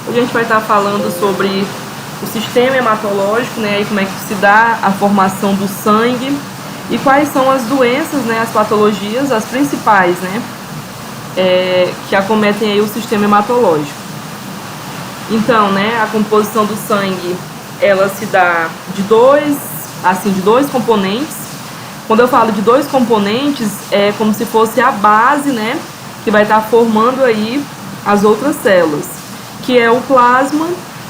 Hoje a gente vai estar falando sobre o sistema hematológico, né, e como é que se dá a formação do sangue e quais são as doenças, né, as patologias, as principais, né, que acometem aí o sistema hematológico. Então, né, a composição do sangue, ela se dá de dois componentes. Quando eu falo de dois componentes, é como se fosse a base, né, que vai estar formando aí as outras células, que é o plasma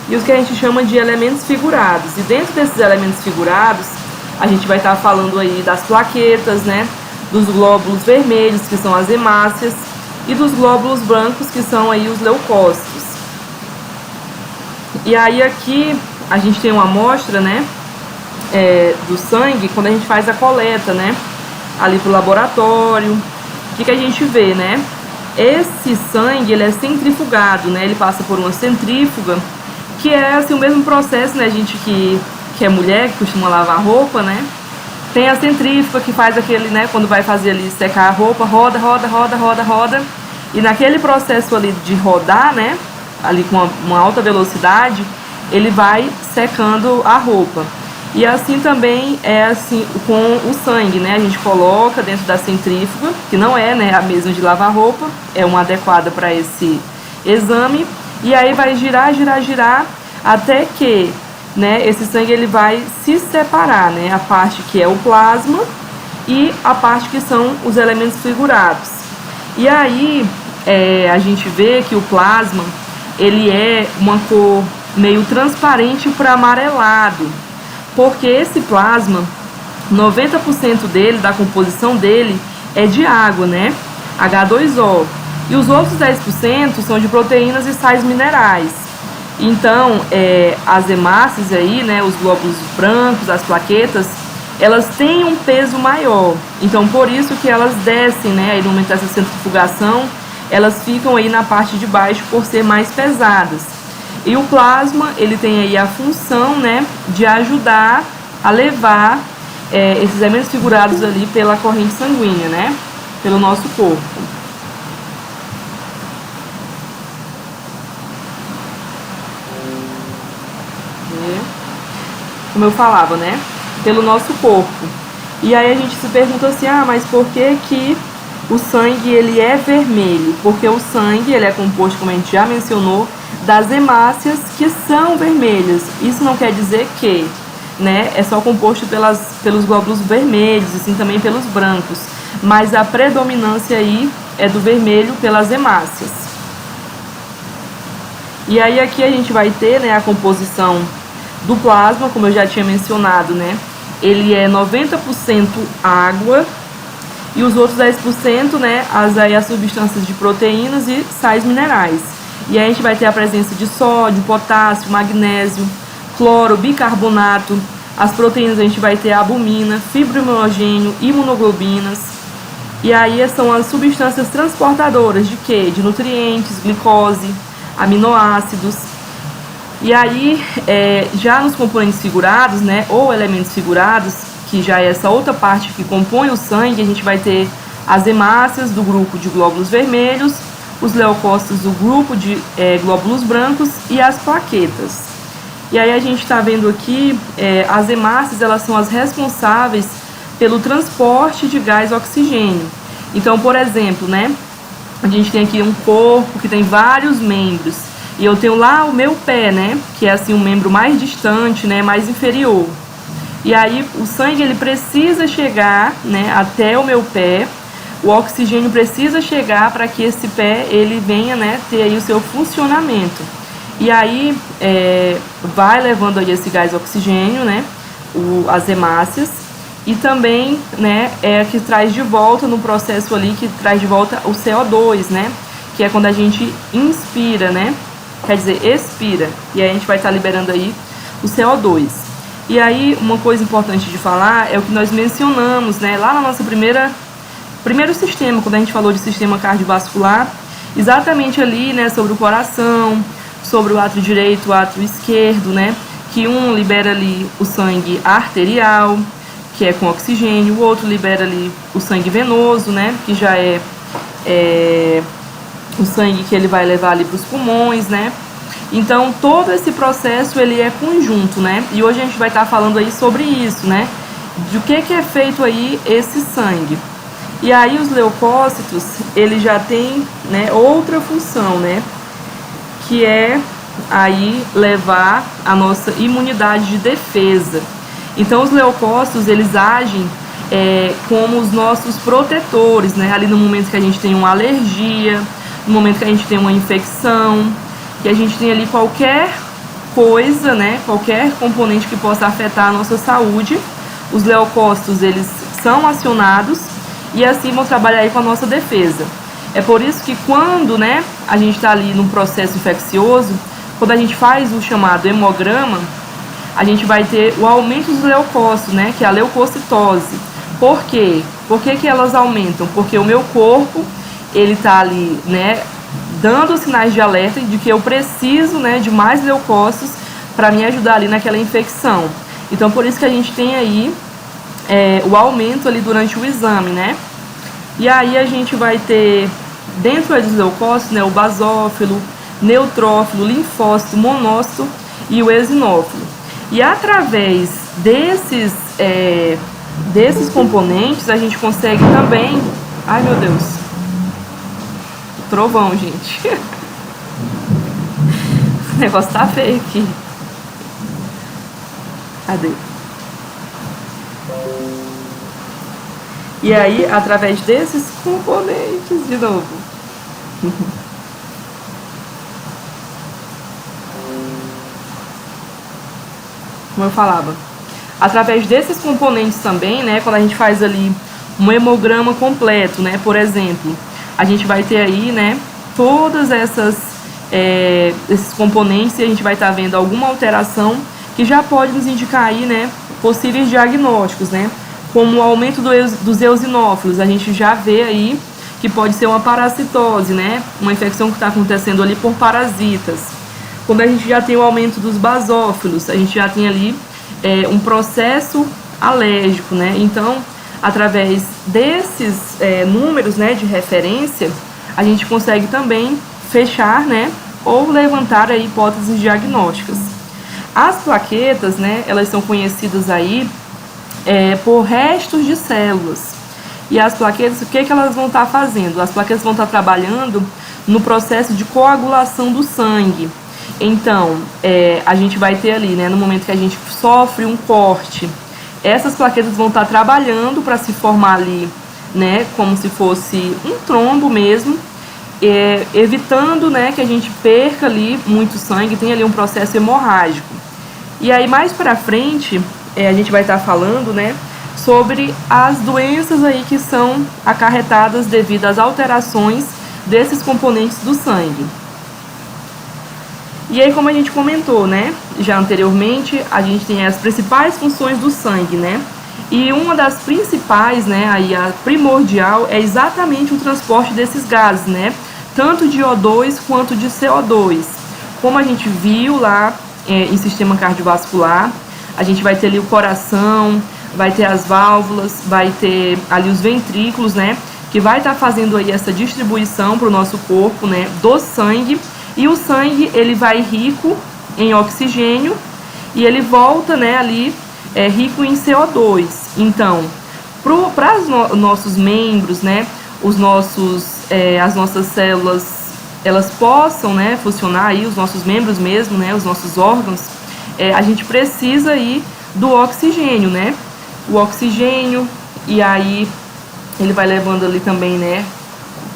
e os que a gente chama de elementos figurados. E dentro desses elementos figurados, a gente vai estar falando aí das plaquetas, né, dos glóbulos vermelhos, que são as hemácias, e dos glóbulos brancos, que são aí os leucócitos. E aí aqui a gente tem uma amostra, né, do sangue, quando a gente faz a coleta, né, ali pro laboratório. O que a gente vê, né? Esse sangue, ele é centrifugado, né? Ele passa por uma centrífuga, que é assim o mesmo processo, né? A gente que é mulher, que costuma lavar roupa, né? Tem a centrífuga que faz aquele, né? Quando vai fazer ali secar a roupa, roda, roda, roda, roda, roda. E naquele processo ali de rodar, né? Ali com uma alta velocidade, ele vai secando a roupa. E assim também é assim com o sangue, né? A gente coloca dentro da centrífuga, que não é, né, a mesma de lavar roupa, é uma adequada para esse exame. E aí vai girar, girar, girar, até que, né, esse sangue ele vai se separar, né? A parte que é o plasma e a parte que são os elementos figurados. E aí a gente vê que o plasma, ele é uma cor meio transparente para amarelado, porque esse plasma, 90% dele, da composição dele, é de água, né? H2O. E os outros 10% são de proteínas e sais minerais. Então, as hemácias aí, né, os glóbulos brancos, as plaquetas, elas têm um peso maior. Então, por isso que elas descem, né, aí no momento dessa centrifugação, elas ficam aí na parte de baixo por ser mais pesadas. E o plasma, ele tem aí a função, né, de ajudar a levar esses elementos figurados ali pela corrente sanguínea, né, pelo nosso corpo. Como eu falava, né, pelo nosso corpo. E aí a gente se pergunta assim, mas por que o sangue ele é vermelho? Porque o sangue ele é composto, como a gente já mencionou, das hemácias, que são vermelhas. Isso não quer dizer que, né, é só composto pelos glóbulos vermelhos, e sim também pelos brancos. Mas a predominância aí é do vermelho pelas hemácias. E aí aqui a gente vai ter, né, a composição do plasma, como eu já tinha mencionado, né? Ele é 90% água e os outros 10%, né, as substâncias de proteínas e sais minerais. E aí a gente vai ter a presença de sódio, potássio, magnésio, cloro, bicarbonato. As proteínas a gente vai ter a albumina, fibromialogênio, imunoglobinas. E aí são as substâncias transportadoras de quê? De nutrientes, glicose, aminoácidos. E aí, já nos componentes figurados, né, ou elementos figurados, que já é essa outra parte que compõe o sangue, a gente vai ter as hemácias do grupo de glóbulos vermelhos, os leucócitos do grupo de glóbulos brancos e as plaquetas. E aí a gente está vendo aqui, as hemácias, elas são as responsáveis pelo transporte de gás oxigênio. Então, por exemplo, né, a gente tem aqui um corpo que tem vários membros, e eu tenho lá o meu pé, né, que é assim um membro mais distante, né, mais inferior. E aí o sangue ele precisa chegar, né, até o meu pé. O oxigênio precisa chegar para que esse pé ele venha, né, ter aí o seu funcionamento. E aí vai levando aí esse gás oxigênio, né, as hemácias, e também, né, que traz de volta no processo ali, que traz de volta o CO2, né, que é quando a gente inspira, né, quer dizer, expira, e aí a gente vai estar liberando aí o CO2. E aí uma coisa importante de falar é o que nós mencionamos, né, lá na nossa primeiro sistema, quando a gente falou de sistema cardiovascular, exatamente ali, né, sobre o coração, sobre o átrio direito, o átrio esquerdo, né, que um libera ali o sangue arterial, que é com oxigênio, o outro libera ali o sangue venoso, né, que já é o sangue que ele vai levar ali para os pulmões, né, Então, todo esse processo, ele é conjunto, né? E hoje a gente vai estar falando aí sobre isso, né? De o que é feito aí esse sangue. E aí os leucócitos, ele já tem, né, outra função, né? Que é aí levar a nossa imunidade de defesa. Então, os leucócitos, eles agem como os nossos protetores, né? Ali no momento que a gente tem uma alergia, no momento que a gente tem uma infecção, que a gente tem ali qualquer coisa, né, qualquer componente que possa afetar a nossa saúde, os leucócitos, eles são acionados e assim vão trabalhar aí com a nossa defesa. É por isso que quando, né, a gente está ali num processo infeccioso, quando a gente faz o chamado hemograma, a gente vai ter o aumento dos leucócitos, né, que é a leucocitose. Por quê? Por que elas aumentam? Porque o meu corpo, ele está ali, né, dando sinais de alerta de que eu preciso, né, de mais leucócitos para me ajudar ali naquela infecção. Então, por isso que a gente tem aí o aumento ali durante o exame, né? E aí a gente vai ter, dentro dos leucócitos, né, o basófilo, neutrófilo, linfócito, monócito e o eosinófilo. E através desses componentes, a gente consegue também... Ai, meu Deus! Trovão, gente. O negócio tá feio aqui. Cadê? E aí, através desses componentes, de novo. Como eu falava. Através desses componentes também, né, quando a gente faz ali um hemograma completo, né, por exemplo, a gente vai ter aí, né, todas esses componentes e a gente vai estar vendo alguma alteração que já pode nos indicar aí, né, possíveis diagnósticos, né, como o aumento dos eosinófilos. A gente já vê aí que pode ser uma parasitose, né, uma infecção que está acontecendo ali por parasitas. Quando a gente já tem o aumento dos basófilos, a gente já tem ali um processo alérgico, né, então através desses números, né, de referência, a gente consegue também fechar, né, ou levantar aí hipóteses diagnósticas. As plaquetas, né, elas são conhecidas aí por restos de células. E as plaquetas, o que elas vão estar fazendo? As plaquetas vão estar trabalhando no processo de coagulação do sangue. Então, a gente vai ter ali, né, no momento que a gente sofre um corte, essas plaquetas vão estar trabalhando para se formar ali, né, como se fosse um trombo mesmo, evitando, né, que a gente perca ali muito sangue, tem ali um processo hemorrágico. E aí mais para frente a gente vai estar falando, né, sobre as doenças aí que são acarretadas devido às alterações desses componentes do sangue. E aí, como a gente comentou, né, já anteriormente, a gente tem as principais funções do sangue, né, e uma das principais, né, aí a primordial é exatamente o transporte desses gases, né, tanto de O2 quanto de CO2. Como a gente viu lá em sistema cardiovascular, a gente vai ter ali o coração, vai ter as válvulas, vai ter ali os ventrículos, né, que vai estar fazendo aí essa distribuição para o nosso corpo, né, do sangue. E o sangue, ele vai rico em oxigênio e ele volta, né, ali rico em CO2. Então, para os nossos membros, né, as nossas células, elas possam, né, funcionar aí, os nossos membros mesmo, né, os nossos órgãos, a gente precisa aí do oxigênio, né, o oxigênio, e aí ele vai levando ali também, né,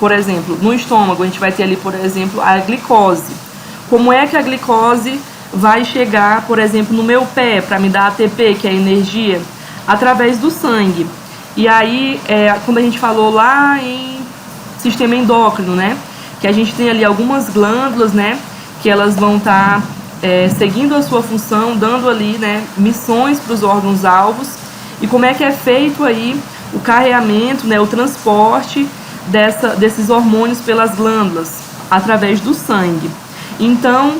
por exemplo, no estômago, a gente vai ter ali, por exemplo, a glicose. Como é que a glicose vai chegar, por exemplo, no meu pé para me dar ATP, que é a energia? Através do sangue. E aí, quando a gente falou lá em sistema endócrino, né, que a gente tem ali algumas glândulas, né, que elas vão estar seguindo a sua função, dando ali, né, missões para os órgãos-alvos. E como é que é feito aí o carreamento, né, o transporte desses hormônios pelas glândulas, através do sangue. Então,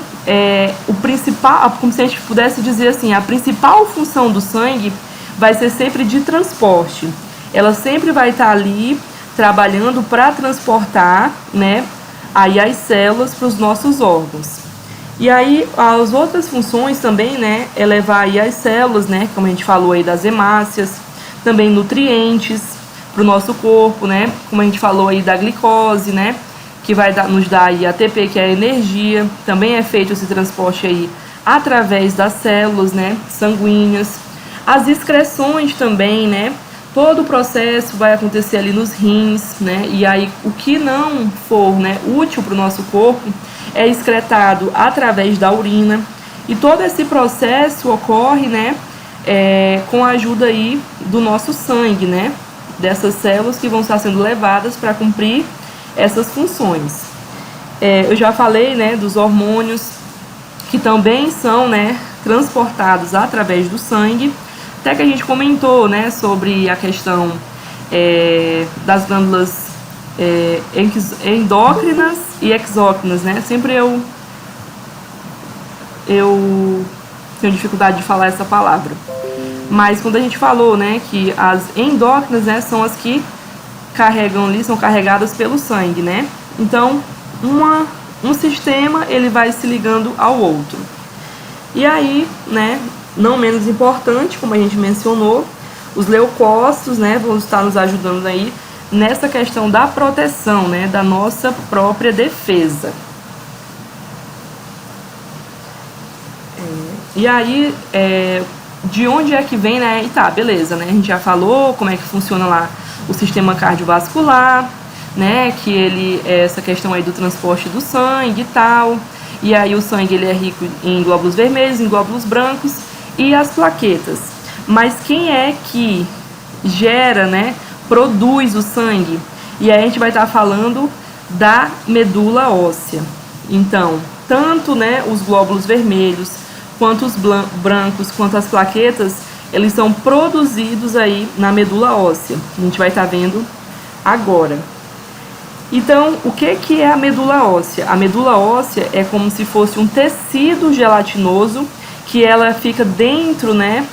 o principal, como se a gente pudesse dizer assim, a principal função do sangue vai ser sempre de transporte. Ela sempre vai estar ali trabalhando para transportar, né, aí as células para os nossos órgãos. E aí, as outras funções também, né, é levar aí as células, né, como a gente falou aí das hemácias, também nutrientes para o nosso corpo, né, como a gente falou aí da glicose, né, que vai nos dar aí ATP, que é a energia. Também é feito esse transporte aí através das células, né, sanguíneas. As excreções também, né, todo o processo vai acontecer ali nos rins, né, e aí o que não for, né, útil para o nosso corpo é excretado através da urina. E todo esse processo ocorre, né, com a ajuda aí do nosso sangue, né, dessas células que vão estar sendo levadas para cumprir essas funções. Eu já falei, né, dos hormônios que também são, né, transportados através do sangue. Até que a gente comentou, né, sobre a questão das glândulas endócrinas e exócrinas, né? Sempre eu tenho dificuldade de falar essa palavra. Mas quando a gente falou, né, que as endócrinas, né, são as que carregam ali, são carregadas pelo sangue, né? Então, um sistema, ele vai se ligando ao outro. E aí, né, não menos importante, como a gente mencionou, os leucócitos, né, vão estar nos ajudando aí nessa questão da proteção, né, da nossa própria defesa. E aí, de onde é que vem, né? E tá, beleza, né? A gente já falou como é que funciona lá o sistema cardiovascular, né? Que ele é essa questão aí do transporte do sangue e tal. E aí o sangue, ele é rico em glóbulos vermelhos, em glóbulos brancos e as plaquetas. Mas quem é que gera, né? Produz o sangue? E aí a gente vai estar falando da medula óssea. Então, tanto, né, os glóbulos vermelhos, quanto os brancos, quanto as plaquetas, eles são produzidos aí na medula óssea. A gente vai estar vendo agora. Então, o que é a medula óssea? A medula óssea é como se fosse um tecido gelatinoso que ela fica dentro, né,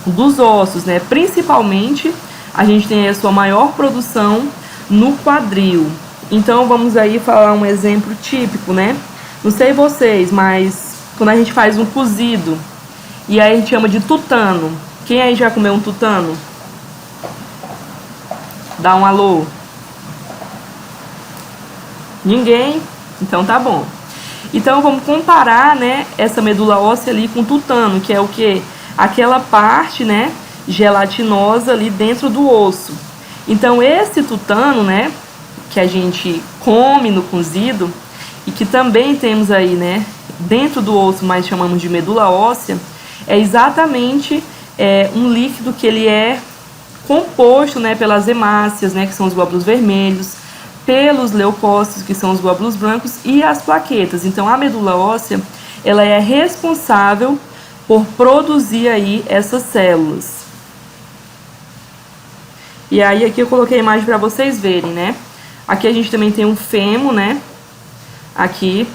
dos ossos, né? Principalmente, a gente tem a sua maior produção no quadril. Então, vamos aí falar um exemplo típico, né? Não sei vocês, mas quando a gente faz um cozido, e aí a gente chama de tutano. Quem aí já comeu um tutano? Dá um alô. Ninguém? Então tá bom. Então vamos comparar, né, essa medula óssea ali com o tutano, que é o quê? Aquela parte, né, gelatinosa ali dentro do osso. Então esse tutano, né, que a gente come no cozido e que também temos aí, né, dentro do osso, mas chamamos de medula óssea, é exatamente um líquido que ele é composto, né, pelas hemácias, né, que são os glóbulos vermelhos, pelos leucócitos, que são os glóbulos brancos, e as plaquetas. Então a medula óssea, ela é responsável por produzir aí essas células. E aí aqui eu coloquei a imagem para vocês verem, né? Aqui a gente também tem um fêmur, né? Aqui,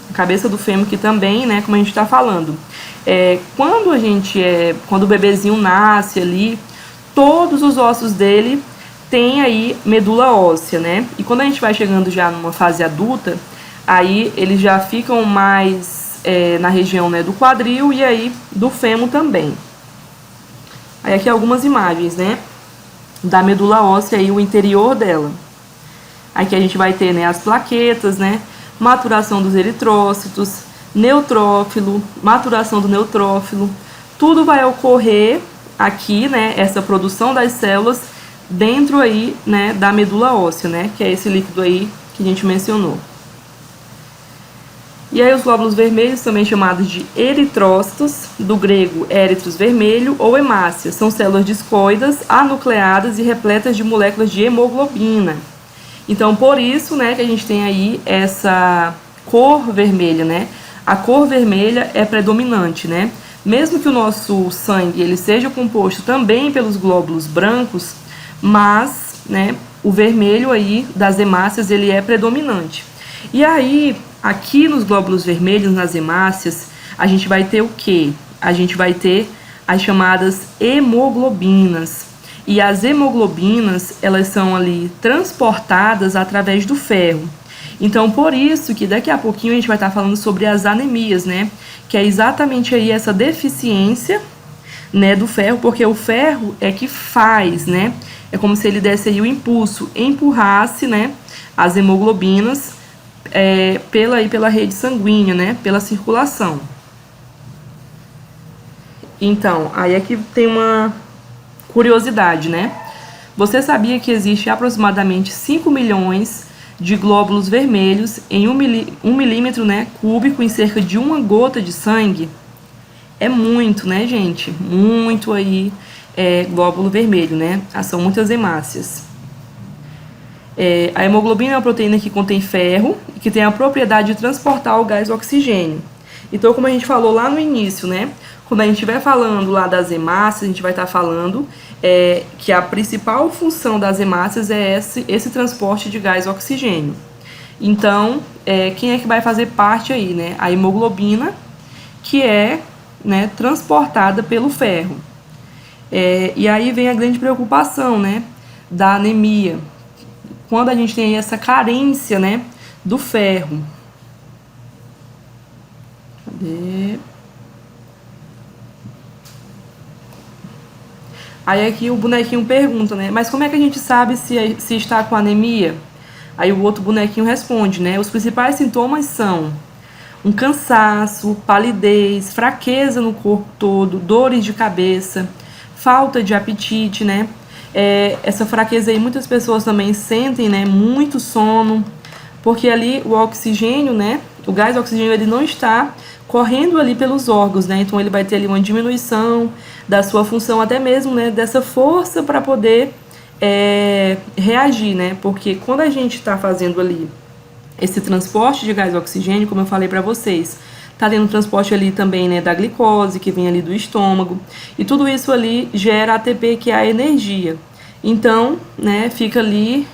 a cabeça do fêmur aqui também, né? Como a gente está falando. Quando o bebezinho nasce ali, todos os ossos dele tem aí medula óssea, né? E quando a gente vai chegando já numa fase adulta, aí eles já ficam mais na região, né, do quadril e aí do fêmur também. Aí aqui algumas imagens, né, da medula óssea e o interior dela. Aqui a gente vai ter, né, as plaquetas, né, maturação dos eritrócitos, neutrófilo, maturação do neutrófilo. Tudo vai ocorrer aqui, né, essa produção das células dentro aí, né, da medula óssea, né, que é esse líquido aí que a gente mencionou. E aí os glóbulos vermelhos, também chamados de eritrócitos, do grego éritros, vermelho, ou hemácia, são células discoidas, anucleadas e repletas de moléculas de hemoglobina. Então, por isso, né, que a gente tem aí essa cor vermelha, né? A cor vermelha é predominante, né? Mesmo que o nosso sangue ele seja composto também pelos glóbulos brancos, mas, né, o vermelho aí das hemácias ele é predominante. E aí, aqui nos glóbulos vermelhos, nas hemácias, a gente vai ter o quê? A gente vai ter as chamadas hemoglobinas. E as hemoglobinas, elas são ali transportadas através do ferro. Então, por isso que daqui a pouquinho a gente vai estar falando sobre as anemias, né? Que é exatamente aí essa deficiência, né, do ferro, porque o ferro é que faz, né? É como se ele desse aí o impulso, empurrasse, né, as hemoglobinas pela rede sanguínea, né, pela circulação. Então, aí aqui tem uma curiosidade, né? Você sabia que existe aproximadamente 5 milhões de glóbulos vermelhos em 1 milímetro, né, cúbico em cerca de uma gota de sangue? É muito, né, gente? Muito aí glóbulo vermelho, né? São muitas hemácias. A hemoglobina é uma proteína que contém ferro e que tem a propriedade de transportar o gás oxigênio. Então, como a gente falou lá no início, né? Quando a gente estiver falando lá das hemácias, a gente vai estar falando que a principal função das hemácias é esse transporte de gás oxigênio. Então, quem é que vai fazer parte aí, né? A hemoglobina, que é, né, transportada pelo ferro. E aí vem a grande preocupação, né, da anemia, quando a gente tem essa carência, né, do ferro. Cadê? Aí aqui o bonequinho pergunta, né, mas como é que a gente sabe se está com anemia? Aí o outro bonequinho responde, né, os principais sintomas são um cansaço, palidez, fraqueza no corpo todo, dores de cabeça, falta de apetite, né? Essa fraqueza aí muitas pessoas também sentem, né? Muito sono, porque ali o oxigênio, né? O gás oxigênio ele não está correndo ali pelos órgãos, né? Então ele vai ter ali uma diminuição da sua função, até mesmo, né? Dessa força para poder reagir, né? Porque quando a gente está fazendo ali esse transporte de gás oxigênio, como eu falei para vocês, tá tendo transporte ali também, né, da glicose, que vem ali do estômago, e tudo isso ali gera ATP, que é a energia. Então, né, fica ali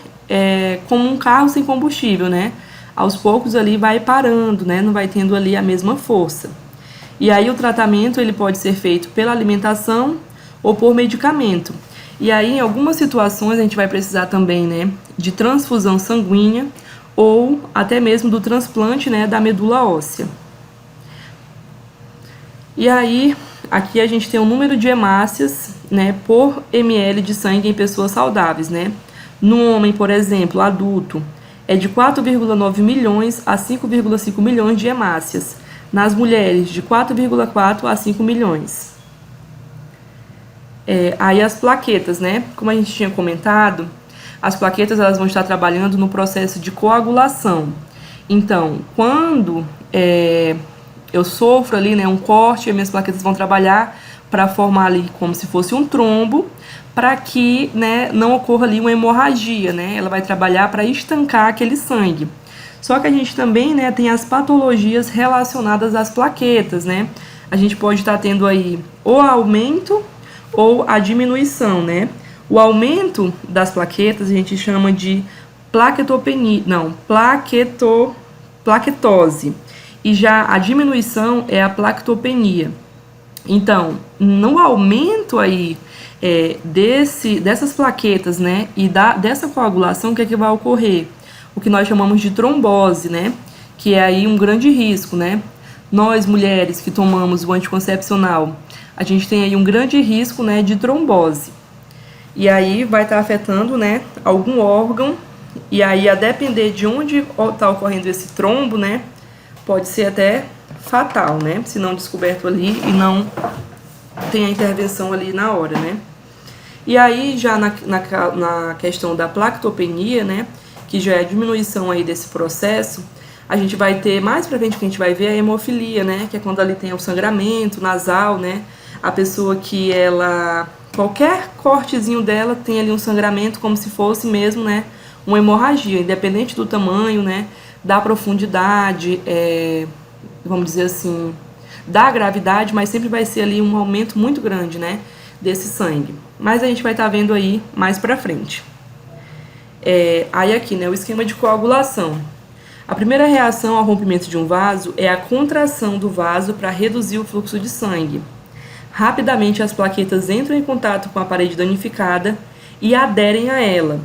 como um carro sem combustível, né? Aos poucos ali vai parando, né? Não vai tendo ali a mesma força. E aí o tratamento ele pode ser feito pela alimentação ou por medicamento. E aí em algumas situações a gente vai precisar também, né, de transfusão sanguínea ou até mesmo do transplante, né, da medula óssea. E aí, aqui a gente tem o número de hemácias, né, por ml de sangue em pessoas saudáveis, né? No homem, por exemplo, adulto, é de 4,9 milhões a 5,5 milhões de hemácias. Nas mulheres, de 4,4 a 5 milhões. Aí as plaquetas, né? Como a gente tinha comentado, as plaquetas elas vão estar trabalhando no processo de coagulação. Então, quando eu sofro ali, né, um corte, as minhas plaquetas vão trabalhar para formar ali como se fosse um trombo, para que, né, não ocorra ali uma hemorragia, né? Ela vai trabalhar para estancar aquele sangue. Só que a gente também, né, tem as patologias relacionadas às plaquetas, né? A gente pode estar tendo aí ou aumento ou a diminuição, né? O aumento das plaquetas a gente chama de plaquetose. E já a diminuição é a plaquetopenia. Então, no aumento aí dessas plaquetas, né, e dessa coagulação, o que é que vai ocorrer? O que nós chamamos de trombose, né, que é aí um grande risco, né? Nós, mulheres que tomamos o anticoncepcional, a gente tem aí um grande risco, né, de trombose. E aí vai estar afetando, né, algum órgão, e aí a depender de onde está ocorrendo esse trombo, né, pode ser até fatal, né, se não descoberto ali e não tem a intervenção ali na hora, né. E aí já na questão da plaquetopenia, né, que já é a diminuição aí desse processo, a gente vai ter, mais pra frente que a gente vai ver, a hemofilia, né, que é quando ali tem o sangramento nasal, né, a pessoa que ela, qualquer cortezinho dela tem ali um sangramento como se fosse mesmo, né, uma hemorragia, independente do tamanho, né, da profundidade, vamos dizer assim, da gravidade, mas sempre vai ser ali um aumento muito grande, né, desse sangue. Mas a gente vai estar vendo aí mais pra frente. Aí aqui, né, o esquema de coagulação. A primeira reação ao rompimento de um vaso é a contração do vaso para reduzir o fluxo de sangue. Rapidamente as plaquetas entram em contato com a parede danificada e aderem a ela.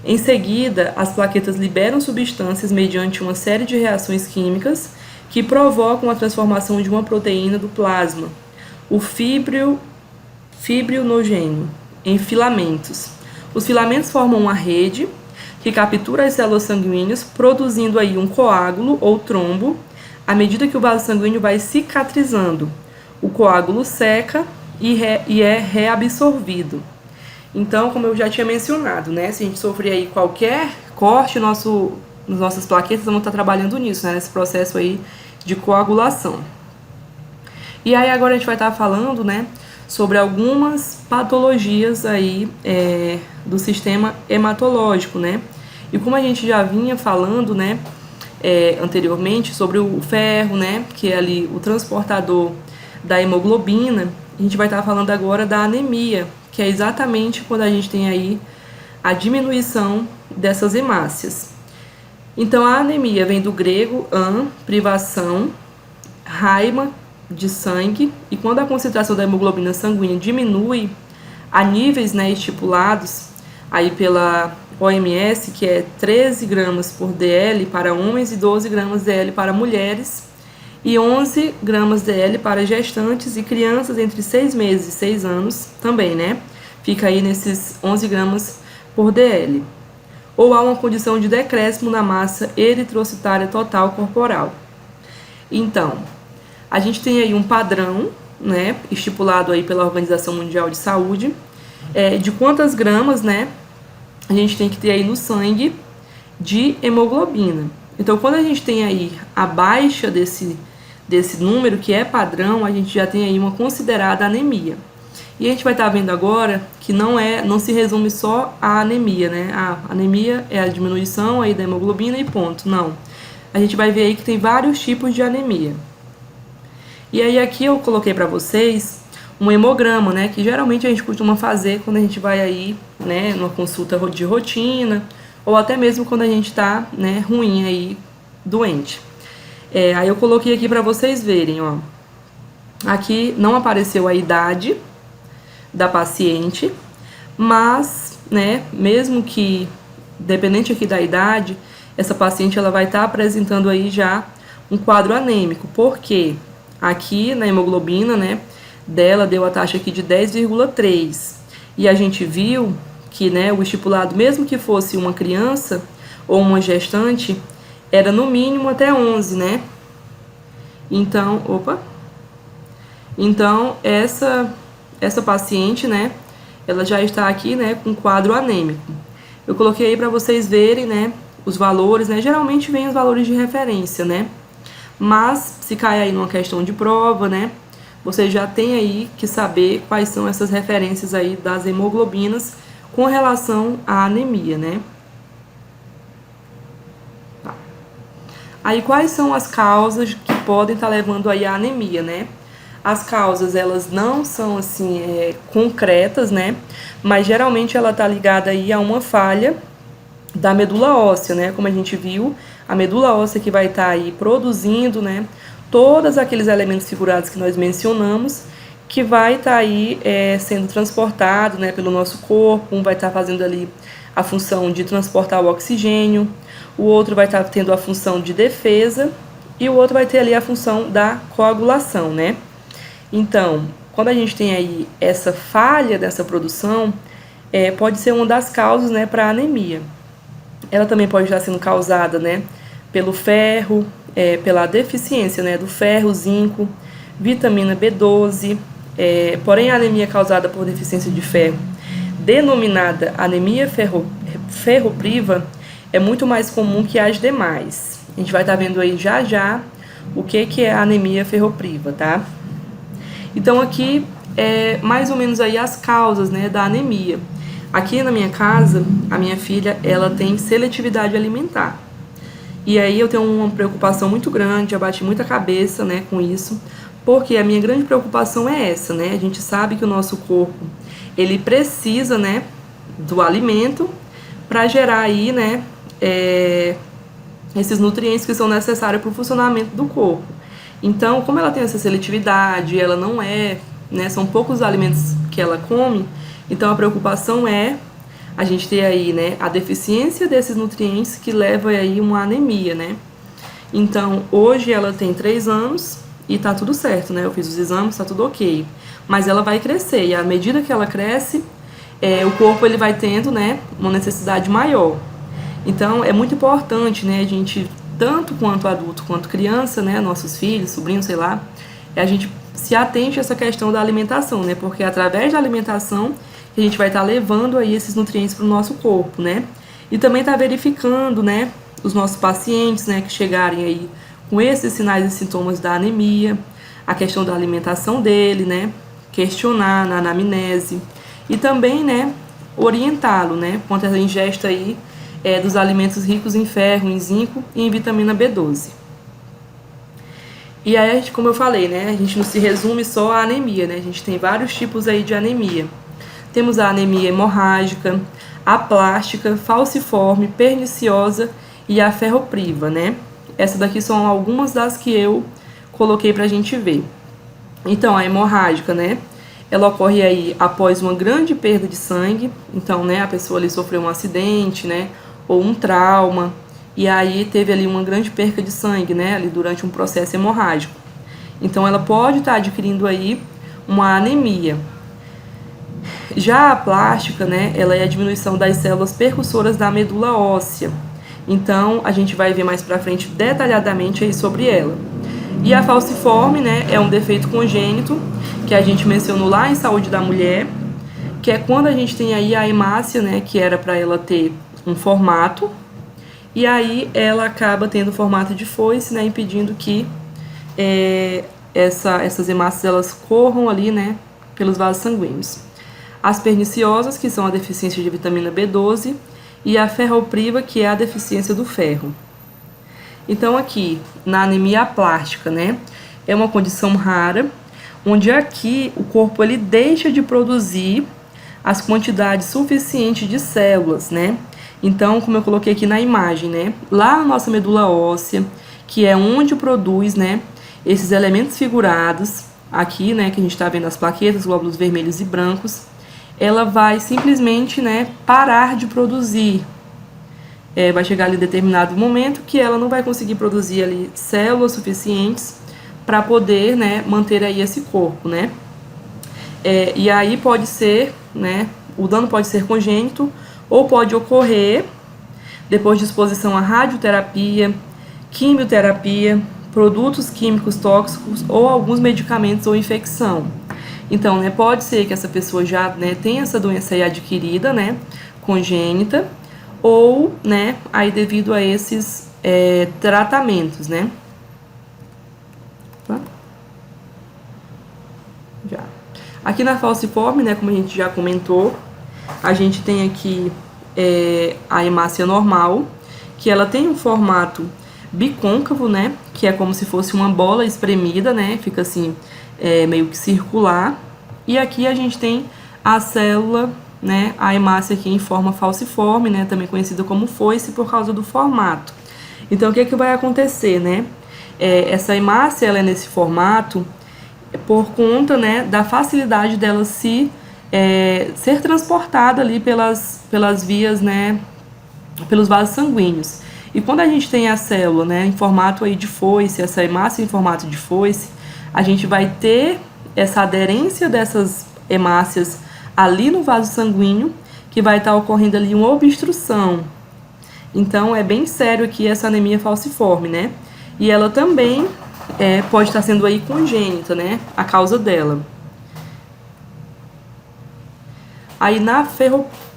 Em seguida, as plaquetas liberam substâncias mediante uma série de reações químicas que provocam a transformação de uma proteína do plasma, o fibrinogênio, em filamentos. Os filamentos formam uma rede que captura as células sanguíneas, produzindo aí um coágulo ou trombo. À medida que o vaso sanguíneo vai cicatrizando, o coágulo seca e é reabsorvido. Então, como eu já tinha mencionado, né, se a gente sofrer aí qualquer corte nas nossas plaquetas, vamos estar trabalhando nisso, né, nesse processo aí de coagulação. E aí agora a gente vai estar falando, né, sobre algumas patologias aí do sistema hematológico, né? E como a gente já vinha falando, né, anteriormente sobre o ferro, né, que é ali o transportador da hemoglobina, a gente vai estar falando agora da anemia, que é exatamente quando a gente tem aí a diminuição dessas hemácias. Então a anemia vem do grego privação, raima de sangue, e quando a concentração da hemoglobina sanguínea diminui a níveis, né, estipulados aí pela OMS, que é 13 gramas por DL para homens e 12 gramas DL para mulheres, e 11 gramas DL para gestantes e crianças entre 6 meses e 6 anos também, né? Fica aí nesses 11 gramas por DL. Ou há uma condição de decréscimo na massa eritrocitária total corporal. Então, a gente tem aí um padrão, né, estipulado aí pela Organização Mundial de Saúde, de quantas gramas, né, a gente tem que ter aí no sangue de hemoglobina. Então, quando a gente tem aí a baixa desse número, que é padrão, a gente já tem aí uma considerada anemia. E a gente vai estar vendo agora que não se resume só à anemia, né? A anemia é a diminuição aí da hemoglobina e ponto. Não. A gente vai ver aí que tem vários tipos de anemia. E aí aqui eu coloquei para vocês um hemograma, né? Que geralmente a gente costuma fazer quando a gente vai aí, né, numa consulta de rotina, ou até mesmo quando a gente tá, né, ruim aí, doente. Aí eu coloquei aqui para vocês verem, ó. Aqui não apareceu a idade da paciente, mas, né, mesmo que, dependente aqui da idade, essa paciente ela vai estar apresentando aí já um quadro anêmico, porque aqui na hemoglobina, né, dela deu a taxa aqui de 10,3, e a gente viu que, né, o estipulado, mesmo que fosse uma criança ou uma gestante, era no mínimo até 11, né? Então, Então, essa paciente, né, ela já está aqui, né, com quadro anêmico. Eu coloquei aí para vocês verem, né, os valores, né, geralmente vem os valores de referência, né, mas se cai aí numa questão de prova, né, você já tem aí que saber quais são essas referências aí das hemoglobinas com relação à anemia, né. Tá. Aí quais são as causas que podem estar levando aí à anemia, né? As causas, elas não são, assim, concretas, né? Mas, geralmente, ela tá ligada aí a uma falha da medula óssea, né? Como a gente viu, a medula óssea que vai estar aí produzindo, né? Todos aqueles elementos figurados que nós mencionamos, que vai estar aí sendo transportado, né, pelo nosso corpo. Um vai estar fazendo ali a função de transportar o oxigênio, o outro vai estar tendo a função de defesa, e o outro vai ter ali a função da coagulação, né? Então, quando a gente tem aí essa falha dessa produção, pode ser uma das causas, né, para a anemia. Ela também pode estar sendo causada, né, pelo ferro, pela deficiência, né, do ferro, zinco, vitamina B12, porém a anemia causada por deficiência de ferro, denominada anemia ferropriva, é muito mais comum que as demais. A gente vai estar vendo aí já o que é a anemia ferropriva, tá? Então aqui é mais ou menos aí as causas, né, da anemia. Aqui na minha casa, a minha filha, ela tem seletividade alimentar. E aí eu tenho uma preocupação muito grande, eu bati muita cabeça, né, com isso, porque a minha grande preocupação é essa, né? A gente sabe que o nosso corpo, ele precisa, né, do alimento para gerar aí, né, esses nutrientes que são necessários para o funcionamento do corpo. Então, como ela tem essa seletividade, ela não né, são poucos os alimentos que ela come, então a preocupação é a gente ter aí, né, a deficiência desses nutrientes que leva aí uma anemia, né? Então, hoje ela tem 3 anos e tá tudo certo, né? Eu fiz os exames, tá tudo ok. Mas ela vai crescer e à medida que ela cresce, o corpo ele vai tendo, né, uma necessidade maior. Então, é muito importante, né, a gente, tanto quanto adulto quanto criança, né, nossos filhos, sobrinhos, sei lá, a gente se atente a essa questão da alimentação, né? Porque é através da alimentação que a gente vai estar levando aí esses nutrientes para o nosso corpo, né? E também está verificando, né, os nossos pacientes, né, que chegarem aí com esses sinais e sintomas da anemia, a questão da alimentação dele, né? Questionar na anamnese e também, né, orientá-lo, né, quanto à ingesta aí dos alimentos ricos em ferro, em zinco e em vitamina B12. E aí, como eu falei, né, a gente não se resume só à anemia, né? A gente tem vários tipos aí de anemia. Temos a anemia hemorrágica, a plástica, falciforme, perniciosa e a ferropriva, né? Essas daqui são algumas das que eu coloquei pra gente ver. Então, a hemorrágica, né? Ela ocorre aí após uma grande perda de sangue. Então, né, a pessoa ali sofreu um acidente, né? Ou um trauma. E aí teve ali uma grande perca de sangue, né? Ali durante um processo hemorrágico. Então, ela pode estar adquirindo aí uma anemia. Já a plástica, né, ela é a diminuição das células percussoras da medula óssea. Então, a gente vai ver mais pra frente detalhadamente aí sobre ela. E a falciforme, né, é um defeito congênito, que a gente mencionou lá em Saúde da Mulher, que é quando a gente tem aí a hemácia, né, que era para ela ter um formato, e aí ela acaba tendo formato de foice, né, impedindo que essas hemácias elas corram ali, né, pelos vasos sanguíneos. As perniciosas, que são a deficiência de vitamina B12, e a ferropriva, que é a deficiência do ferro. Então, aqui, na anemia plástica, né, é uma condição rara, onde aqui o corpo ele deixa de produzir as quantidades suficientes de células, né? Então, como eu coloquei aqui na imagem, né, lá na nossa medula óssea, que é onde produz, né, esses elementos figurados, aqui, né, que a gente está vendo as plaquetas, glóbulos vermelhos e brancos, ela vai simplesmente, né, parar de produzir. Vai chegar ali determinado momento que ela não vai conseguir produzir ali células suficientes para poder, né, manter aí esse corpo, né? E aí pode ser, né, o dano pode ser congênito ou pode ocorrer depois de exposição à radioterapia, quimioterapia, produtos químicos tóxicos ou alguns medicamentos ou infecção. Então, né, pode ser que essa pessoa já, né, tenha essa doença aí adquirida, né, congênita, ou, né, aí devido a esses tratamentos, né. Tá? Já. Aqui na falciforme, né, como a gente já comentou, a gente tem aqui a hemácia normal, que ela tem um formato bicôncavo, né, que é como se fosse uma bola espremida, né, fica assim, meio que circular. E aqui a gente tem a célula, né, a hemácia aqui em forma falciforme, né, também conhecida como foice por causa do formato. Então, o que é que vai acontecer, né? Essa hemácia, ela é nesse formato por conta, né, da facilidade dela ser transportada ali pelas vias, né, pelos vasos sanguíneos. E quando a gente tem a célula, né, em formato aí de foice, essa hemácia em formato de foice, a gente vai ter essa aderência dessas hemácias ali no vaso sanguíneo, que vai estar ocorrendo ali uma obstrução. Então, é bem sério aqui essa anemia falciforme, né? E ela também pode estar sendo aí congênita, né? A causa dela. Aí na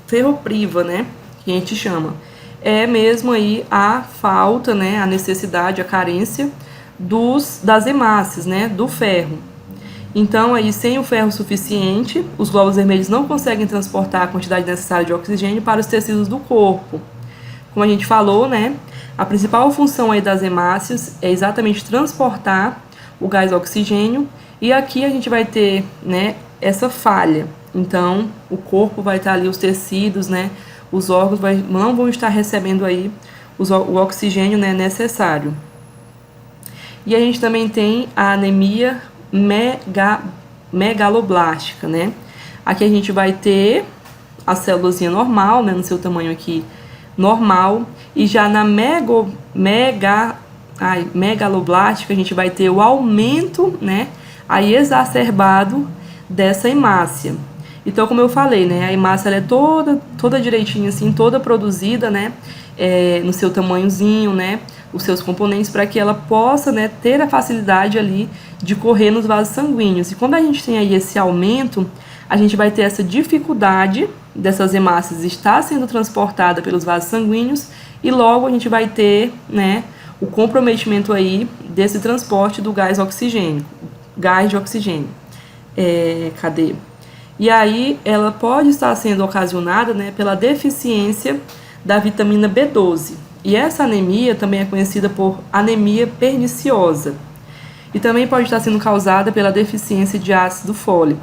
ferropriva, né? Que a gente chama. É mesmo aí a falta, né? A necessidade, a carência das hemácias, né? Do ferro. Então, aí, sem o ferro suficiente, os glóbulos vermelhos não conseguem transportar a quantidade necessária de oxigênio para os tecidos do corpo. Como a gente falou, né, a principal função aí das hemácias é exatamente transportar o gás oxigênio, e aqui a gente vai ter, né, essa falha. Então, o corpo vai estar ali, os tecidos, né, os órgãos não vão estar recebendo aí o oxigênio, né, necessário. E a gente também tem a anemia megaloblástica, né? Aqui a gente vai ter a célulazinha normal, né, no seu tamanho aqui normal, e já na megaloblástica a gente vai ter o aumento, né, aí exacerbado dessa hemácia. Então, como eu falei, né, a hemácia ela é toda direitinha assim, toda produzida, né, no seu tamanhozinho, né, os seus componentes, para que ela possa, né, ter a facilidade ali de correr nos vasos sanguíneos. E quando a gente tem aí esse aumento, a gente vai ter essa dificuldade dessas hemácias estar sendo transportada pelos vasos sanguíneos e logo a gente vai ter, né, o comprometimento aí desse transporte do gás de oxigênio. Cadê? E aí ela pode estar sendo ocasionada, né, pela deficiência da vitamina B12. E essa anemia também é conhecida por anemia perniciosa. E também pode estar sendo causada pela deficiência de ácido fólico.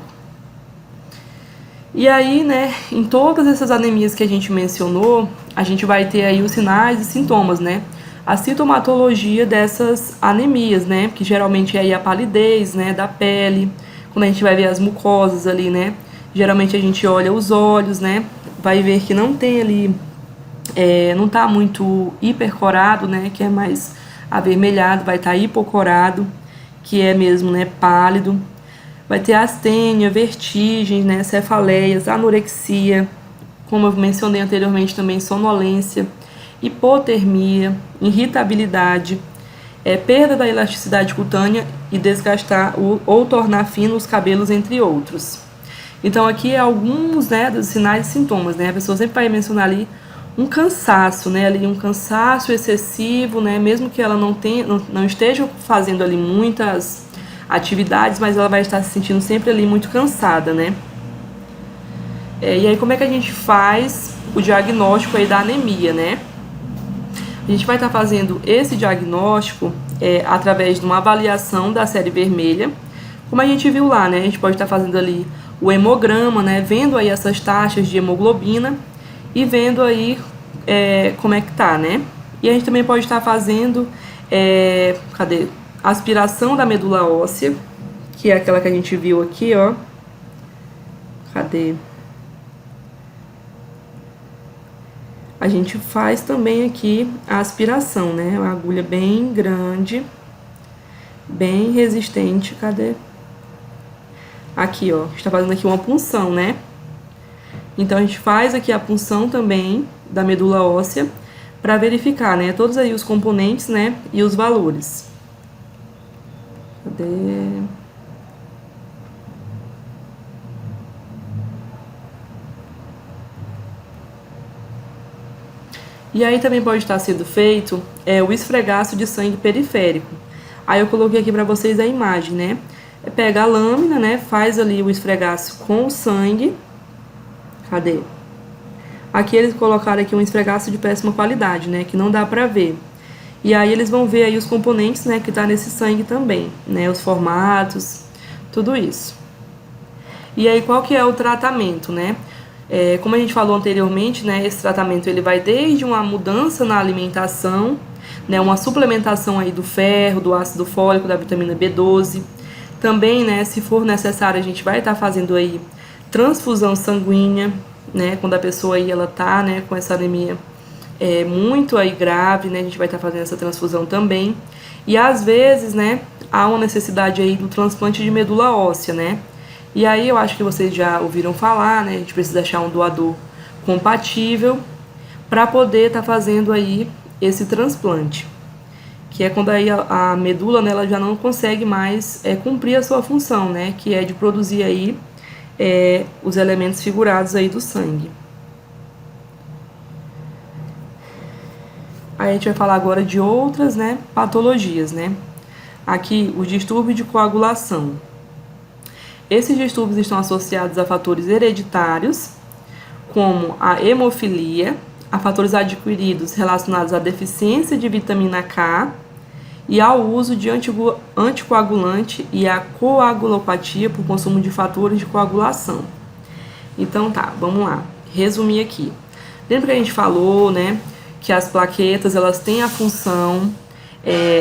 E aí, né, em todas essas anemias que a gente mencionou, a gente vai ter aí os sinais e sintomas, né? A sintomatologia dessas anemias, né, que geralmente é aí a palidez, né, da pele, quando a gente vai ver as mucosas ali, né, geralmente a gente olha os olhos, né, vai ver que não tem ali, não tá muito hipercorado, né, que é mais avermelhado, vai estar hipocorado, que é mesmo, né, pálido. Vai ter astênia, vertigem, né, cefaleias, anorexia, como eu mencionei anteriormente também, sonolência, hipotermia, irritabilidade, perda da elasticidade cutânea e desgastar ou tornar fino os cabelos, entre outros. Então aqui é alguns, né, dos sinais e sintomas, né, a pessoa sempre vai mencionar ali um cansaço, né, ali um cansaço excessivo, né, mesmo que ela não esteja fazendo ali muitas atividades, mas ela vai estar se sentindo sempre ali muito cansada, né. E aí como é que a gente faz o diagnóstico aí da anemia, né? A gente vai estar fazendo esse diagnóstico através de uma avaliação da série vermelha, como a gente viu lá, né? A gente pode estar fazendo ali o hemograma, né? Vendo aí essas taxas de hemoglobina e vendo aí como é que tá, né? E a gente também pode estar fazendo, aspiração da medula óssea, que é aquela que a gente viu aqui, ó. Cadê? A gente faz também aqui a aspiração, né? Uma agulha bem grande, bem resistente. Cadê? Aqui, ó. A gente tá fazendo aqui uma punção, né? Então, a gente faz aqui a punção também da medula óssea para verificar, né? Todos aí os componentes, né? E os valores. Cadê? E aí também pode estar sendo feito o esfregaço de sangue periférico. Aí eu coloquei aqui para vocês a imagem, né? Pega a lâmina, né? Faz ali o esfregaço com o sangue. Cadê? Aqui eles colocaram aqui um esfregaço de péssima qualidade, né? Que não dá pra ver. E aí eles vão ver aí os componentes, né? Que tá nesse sangue também, né? Os formatos, tudo isso. E aí qual que é o tratamento, né? Como a gente falou anteriormente, né, esse tratamento ele vai desde uma mudança na alimentação, né, uma suplementação aí do ferro, do ácido fólico, da vitamina B12. Também, né, se for necessário, a gente vai estar fazendo aí transfusão sanguínea, né, quando a pessoa aí ela tá, né, com essa anemia muito aí grave, né, a gente vai estar fazendo essa transfusão também. E às vezes, né, há uma necessidade aí do transplante de medula óssea, né? E aí eu acho que vocês já ouviram falar, né? A gente precisa achar um doador compatível para poder estar fazendo aí esse transplante. Que é quando aí a medula, né, ela já não consegue mais cumprir a sua função, né? Que é de produzir aí os elementos figurados aí do sangue. Aí a gente vai falar agora de outras, né, patologias, né? Aqui, o distúrbio de coagulação. Esses distúrbios estão associados a fatores hereditários, como a hemofilia, a fatores adquiridos relacionados à deficiência de vitamina K e ao uso de anticoagulante e a coagulopatia por consumo de fatores de coagulação. Então tá, vamos lá, resumir aqui. Lembra que a gente falou, né, que as plaquetas elas têm a função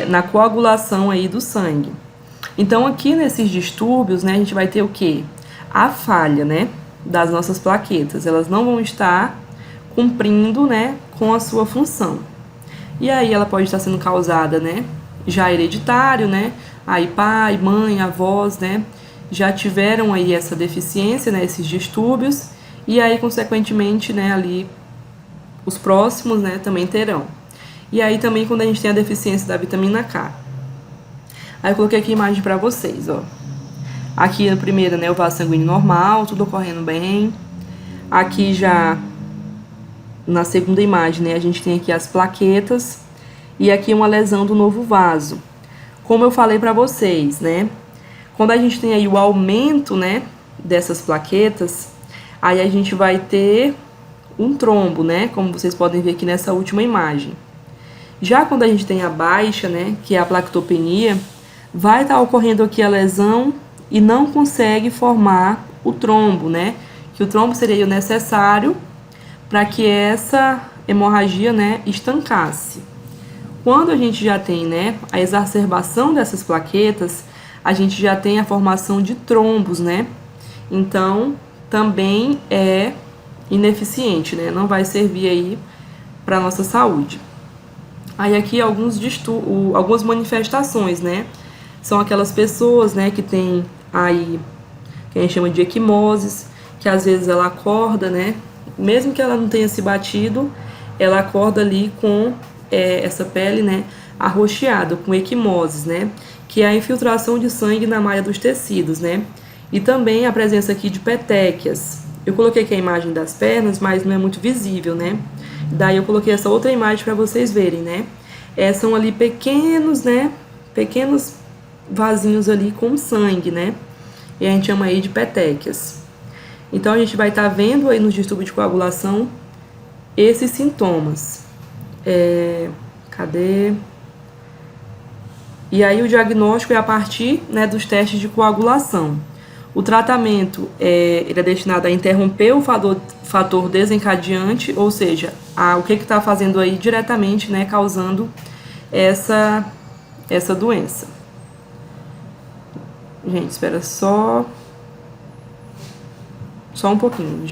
na coagulação aí do sangue. Então, aqui nesses distúrbios, né, a gente vai ter o quê? A falha, né? das nossas plaquetas. Elas não vão estar cumprindo, né, com a sua função. E aí ela pode estar sendo causada, né, já hereditário, né, aí pai, mãe, avós, né, já tiveram aí essa deficiência, né, esses distúrbios, e aí, consequentemente, né, ali os próximos, né, também terão. E aí também quando a gente tem a deficiência da vitamina K. Aí eu coloquei aqui a imagem para vocês, ó. Aqui na primeira, né, o vaso sanguíneo normal, tudo ocorrendo bem. Aqui já na segunda imagem, né, a gente tem aqui as plaquetas e aqui uma lesão do novo vaso. Como eu falei para vocês, né, quando a gente tem aí o aumento, né, dessas plaquetas, aí a gente vai ter um trombo, né, como vocês podem ver aqui nessa última imagem. Já quando a gente tem a baixa, né, que é a plaquetopenia, vai estar ocorrendo aqui a lesão e não consegue formar o trombo, né, que o trombo seria o necessário para que essa hemorragia, né, estancasse. Quando a gente já tem, né, a exacerbação dessas plaquetas, a gente já tem a formação de trombos, né? Então, também é ineficiente, né? Não vai servir aí para nossa saúde. Aí aqui algumas manifestações, né? São aquelas pessoas, né, que tem aí, que a gente chama de equimoses, que às vezes ela acorda, né? Mesmo que ela não tenha se batido, ela acorda ali com essa pele, né, arroxeada, com equimoses, né, que é a infiltração de sangue na malha dos tecidos, né, e também a presença aqui de petequias. Eu coloquei aqui a imagem das pernas, mas não é muito visível, né, daí eu coloquei essa outra imagem para vocês verem, né, são ali pequenos, né, pequenos vasinhos ali com sangue, né, e a gente chama aí de petequias. Então, a gente vai estar vendo aí nos distúrbios de coagulação esses sintomas. Cadê? E aí, o diagnóstico é a partir, né, dos testes de coagulação. O tratamento ele é destinado a interromper o fator desencadeante, ou seja, o que está fazendo aí diretamente, né, causando essa doença. Gente, espera só um pouquinho.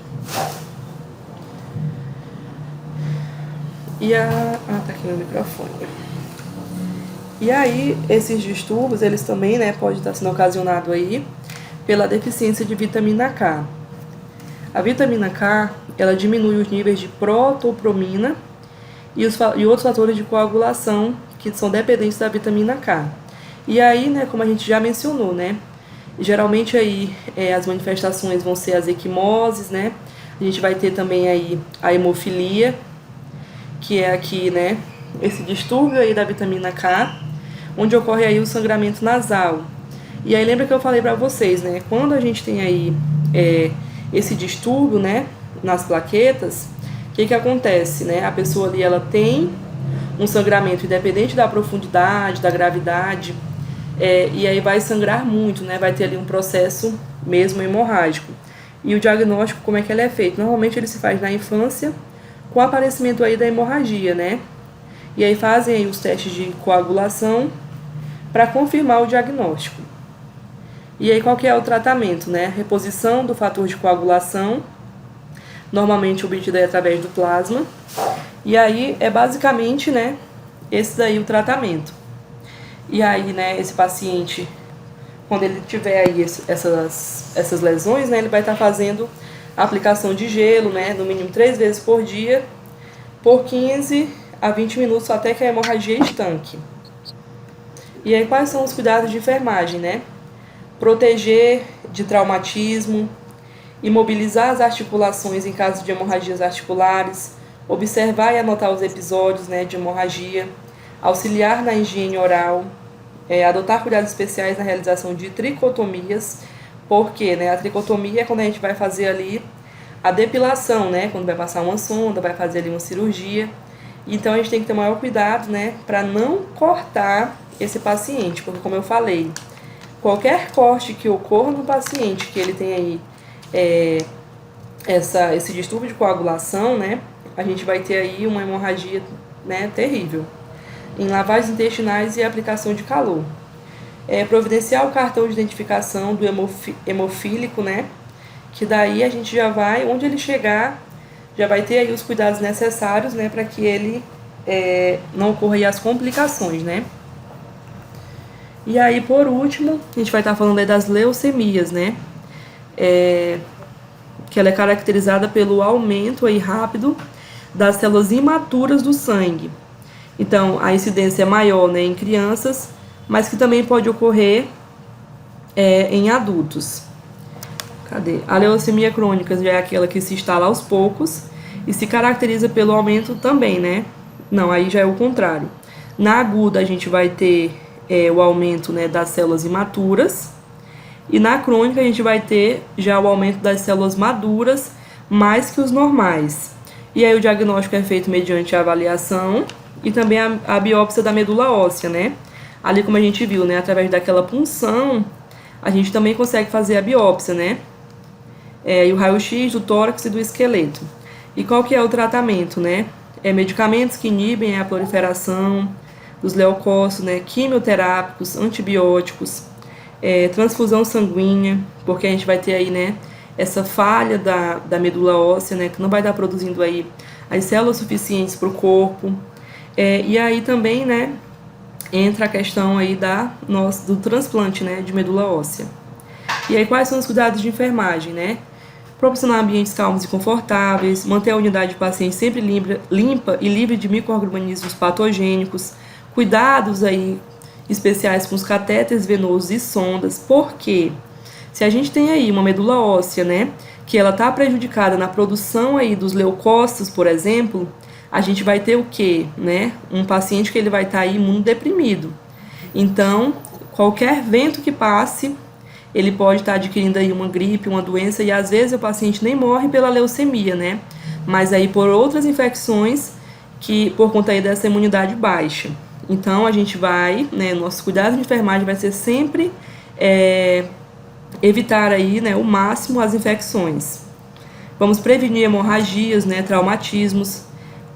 E tá aqui no microfone. E aí, esses distúrbios, eles também, né, podem estar sendo ocasionados aí pela deficiência de vitamina K. A vitamina K, ela diminui os níveis de protopromina e outros fatores de coagulação que são dependentes da vitamina K. E aí, né, como a gente já mencionou, né, geralmente aí as manifestações vão ser as equimoses, né? A gente vai ter também aí a hemofilia, que é aqui, né, esse distúrbio aí da vitamina K, onde ocorre aí o sangramento nasal. E aí lembra que eu falei para vocês, né, quando a gente tem aí esse distúrbio, né, nas plaquetas, o que acontece, né? A pessoa ali, ela tem um sangramento independente da profundidade, da gravidade, e aí vai sangrar muito, né? Vai ter ali um processo mesmo hemorrágico. E o diagnóstico, como é que ele é feito? Normalmente ele se faz na infância, com o aparecimento aí da hemorragia, né? E aí fazem aí os testes de coagulação para confirmar o diagnóstico. E aí qual que é o tratamento, né? Reposição do fator de coagulação, normalmente obtido aí através do plasma. E aí é basicamente, né, esse daí o tratamento. E aí, né, esse paciente, quando ele tiver aí essas lesões, né, ele vai estar fazendo a aplicação de gelo, né, no mínimo 3 vezes por dia, por 15 a 20 minutos até que a hemorragia estanque. E aí quais são os cuidados de enfermagem, né? Proteger de traumatismo, imobilizar as articulações em caso de hemorragias articulares, observar e anotar os episódios, né, de hemorragia, auxiliar na higiene oral, adotar cuidados especiais na realização de tricotomias, porque, né, a tricotomia é quando a gente vai fazer ali a depilação, né, quando vai passar uma sonda, vai fazer ali uma cirurgia. Então a gente tem que ter maior cuidado, né, para não cortar esse paciente, porque como eu falei, qualquer corte que ocorra no paciente, que ele tem aí esse distúrbio de coagulação, né, a gente vai ter aí uma hemorragia, né, terrível. Em lavagens intestinais e aplicação de calor. Providenciar o cartão de identificação do hemofílico, né, que daí a gente já vai, onde ele chegar, já vai ter aí os cuidados necessários, né, para que ele não ocorra aí as complicações, né. E aí, por último, a gente vai estar falando aí das leucemias, né, que ela é caracterizada pelo aumento aí rápido das células imaturas do sangue. Então, a incidência é maior, né, em crianças, mas que também pode ocorrer em adultos. Cadê? A leucemia crônica já é aquela que se instala aos poucos e se caracteriza pelo aumento também, né? Não, aí já é o contrário. Na aguda, a gente vai ter o aumento, né, das células imaturas. E na crônica, a gente vai ter já o aumento das células maduras, mais que os normais. E aí o diagnóstico é feito mediante a avaliação e também a biópsia da medula óssea, né? Ali, como a gente viu, né, através daquela punção, a gente também consegue fazer a biópsia, né? E o raio-x do tórax e do esqueleto. E qual que é o tratamento, né? Medicamentos que inibem a proliferação dos leucócitos, né? Quimioterápicos, antibióticos, transfusão sanguínea, porque a gente vai ter aí, né, essa falha da medula óssea, né, que não vai estar produzindo aí as células suficientes para o corpo. E aí também, né, entra a questão aí do transplante, né, de medula óssea. E aí quais são os cuidados de enfermagem, né? Proporcionar ambientes calmos e confortáveis, manter a unidade de paciente sempre limpa e livre de micro-organismos patogênicos, cuidados aí especiais com os catéteres venosos e sondas, porque se a gente tem aí uma medula óssea, né, que ela está prejudicada na produção aí dos leucócitos, por exemplo, a gente vai ter o quê, né? Um paciente que ele vai estar aí imunodeprimido. Então, qualquer vento que passe, ele pode estar adquirindo aí uma gripe, uma doença, e às vezes o paciente nem morre pela leucemia, né? Mas aí por outras infecções que por conta aí dessa imunidade baixa. Então a gente vai, né, nosso cuidado de enfermagem vai ser sempre evitar aí, né, o máximo as infecções. Vamos prevenir hemorragias, né, traumatismos,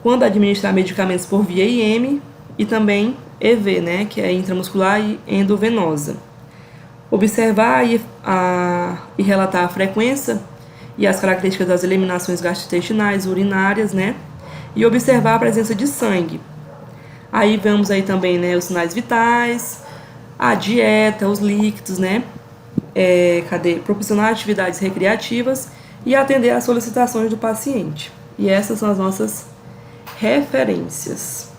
quando administrar medicamentos por via IM e também EV, né, que é intramuscular e endovenosa. Observar e relatar a frequência e as características das eliminações gastrointestinais, urinárias, né, e observar a presença de sangue. Aí vemos aí também, né, os sinais vitais, a dieta, os líquidos, né, proporcionar atividades recreativas e atender às solicitações do paciente. E essas são as nossas referências.